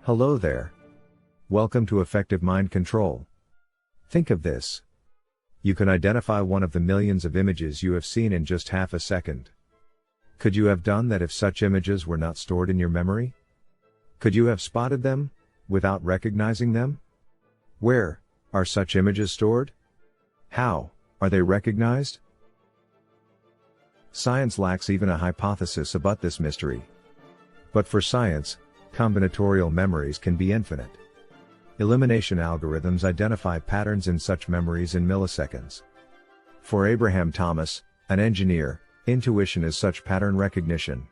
Hello there. Welcome to Effective Mind Control. Think of this. You can identify one of the millions of images you have seen in just half a second. Could you have done that if such images were not stored in your memory? Could you have spotted them, without recognizing them? Where are such images stored? How are they recognized? Science lacks even a hypothesis about this mystery. But for science, combinatorial memories can be infinite. Elimination algorithms identify patterns in such memories in milliseconds. For Abraham Thomas, an engineer, intuition is such pattern recognition.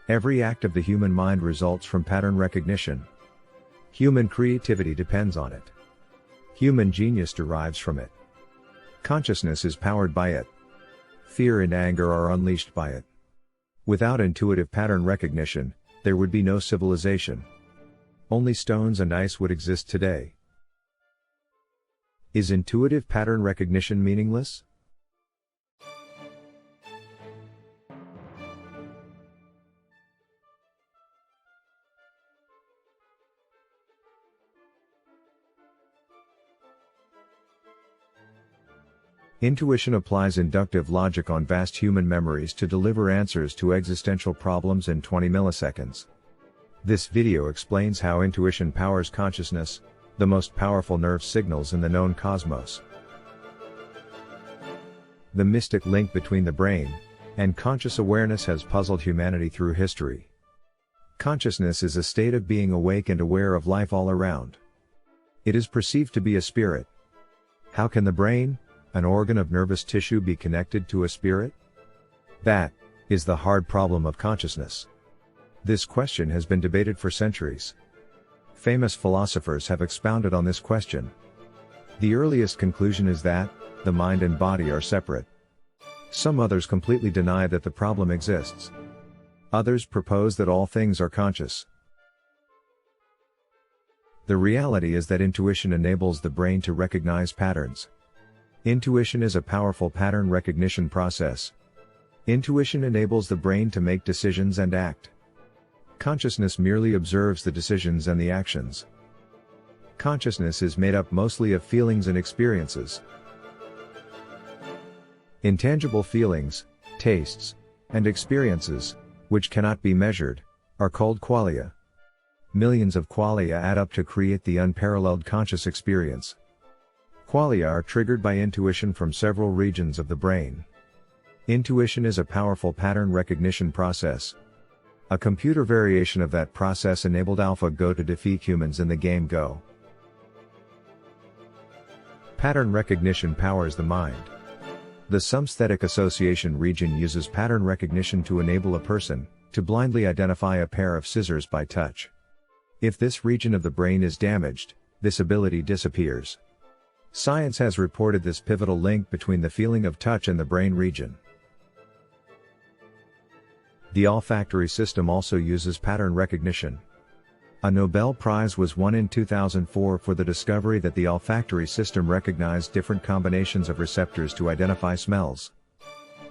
Every act of the human mind results from pattern recognition. Human creativity depends on it. Human genius derives from it. Consciousness is powered by it. Fear and anger are unleashed by it. Without intuitive pattern recognition, there would be no civilization. Only stones and ice would exist today. Is intuitive pattern recognition meaningless? Intuition applies inductive logic on vast human memories to deliver answers to existential problems in 20 milliseconds. This video explains how intuition powers consciousness, the most powerful nerve signals in the known cosmos. The mystic link between the brain and conscious awareness has puzzled humanity through history. Consciousness is a state of being awake and aware of life all around. It is perceived to be a spirit. How can the brain, an organ of nervous tissue, be connected to a spirit? That is the hard problem of consciousness. This question has been debated for centuries. Famous philosophers have expounded on this question. The earliest conclusion is that the mind and body are separate. Some others completely deny that the problem exists. Others propose that all things are conscious. The reality is that intuition enables the brain to recognize patterns. Intuition is a powerful pattern recognition process. Intuition enables the brain to make decisions and act. Consciousness merely observes the decisions and the actions. Consciousness is made up mostly of feelings and experiences. Intangible feelings, tastes, and experiences, which cannot be measured, are called qualia. Millions of qualia add up to create the unparalleled conscious experience. Qualia are triggered by intuition from several regions of the brain. Intuition is a powerful pattern recognition process. A computer variation of that process enabled AlphaGo to defeat humans in the game Go. Pattern recognition powers the mind. The sympathetic association region uses pattern recognition to enable a person to blindly identify a pair of scissors by touch. If this region of the brain is damaged, this ability disappears. Science has reported this pivotal link between the feeling of touch and the brain region. The olfactory system also uses pattern recognition. A Nobel Prize was won in 2004 for the discovery that the olfactory system recognized different combinations of receptors to identify smells.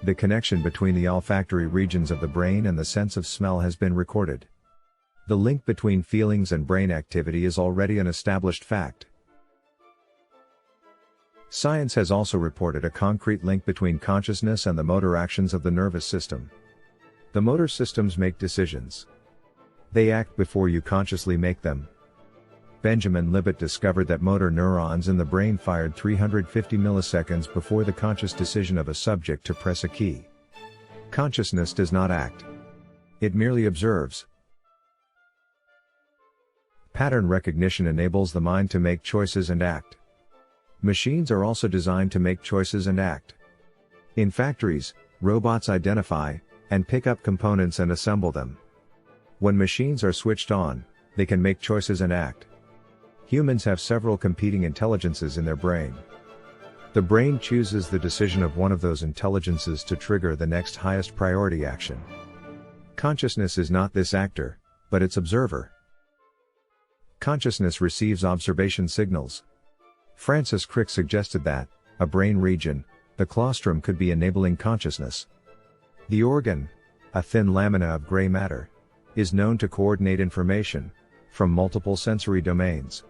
The connection between the olfactory regions of the brain and the sense of smell has been recorded. The link between feelings and brain activity is already an established fact. Science has also reported a concrete link between consciousness and the motor actions of the nervous system. The motor systems make decisions. They act before you consciously make them. Benjamin Libet discovered that motor neurons in the brain fired 350 milliseconds before the conscious decision of a subject to press a key. Consciousness does not act. It merely observes. Pattern recognition enables the mind to make choices and act. Machines are also designed to make choices and act. In factories, robots identify and pick up components and assemble them. When machines are switched on, they can make choices and act. Humans have several competing intelligences in their brain. The brain chooses the decision of one of those intelligences to trigger the next highest priority action. Consciousness is not this actor, but its observer. Consciousness receives observation signals. Francis Crick suggested that a brain region, the claustrum, could be enabling consciousness. The organ, a thin lamina of gray matter, is known to coordinate information from multiple sensory domains.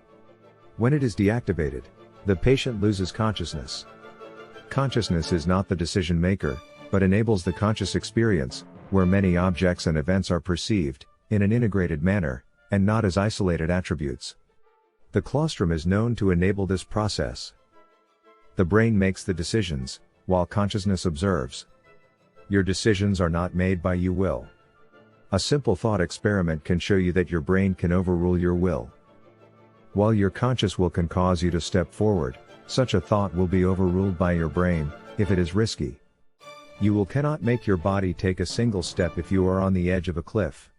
When it is deactivated, the patient loses consciousness. Consciousness is not the decision maker, but enables the conscious experience, where many objects and events are perceived in an integrated manner, and not as isolated attributes. The claustrum is known to enable this process. The brain makes the decisions, while consciousness observes. Your decisions are not made by your will. A simple thought experiment can show you that your brain can overrule your will. While your conscious will can cause you to step forward, such a thought will be overruled by your brain, if it is risky. You will cannot make your body take a single step if you are on the edge of a cliff.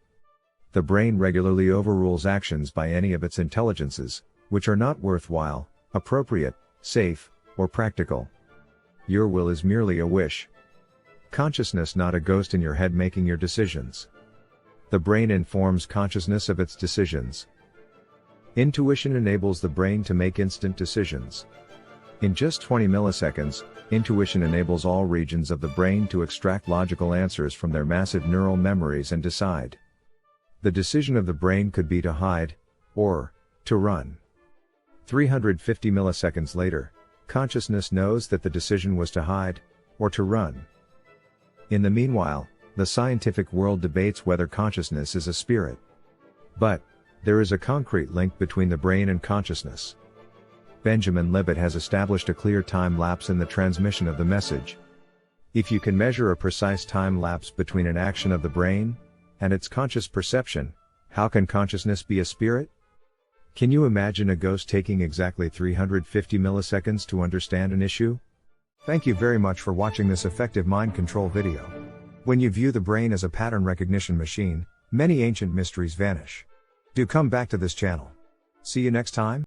The brain regularly overrules actions by any of its intelligences, which are not worthwhile, appropriate, safe, or practical. Your will is merely a wish. Consciousness, not a ghost in your head making your decisions. The brain informs consciousness of its decisions. Intuition enables the brain to make instant decisions. In just 20 milliseconds, intuition enables all regions of the brain to extract logical answers from their massive neural memories and decide. The decision of the brain could be to hide, or to run. 350 milliseconds later, consciousness knows that the decision was to hide, or to run. In the meanwhile, the scientific world debates whether consciousness is a spirit. But there is a concrete link between the brain and consciousness. Benjamin Libet has established a clear time lapse in the transmission of the message. If you can measure a precise time lapse between an action of the brain and its conscious perception, how can consciousness be a spirit? Can you imagine a ghost taking exactly 350 milliseconds to understand an issue? Thank you very much for watching this effective mind control video. When you view the brain as a pattern recognition machine, many ancient mysteries vanish. Do come back to this channel. See you next time.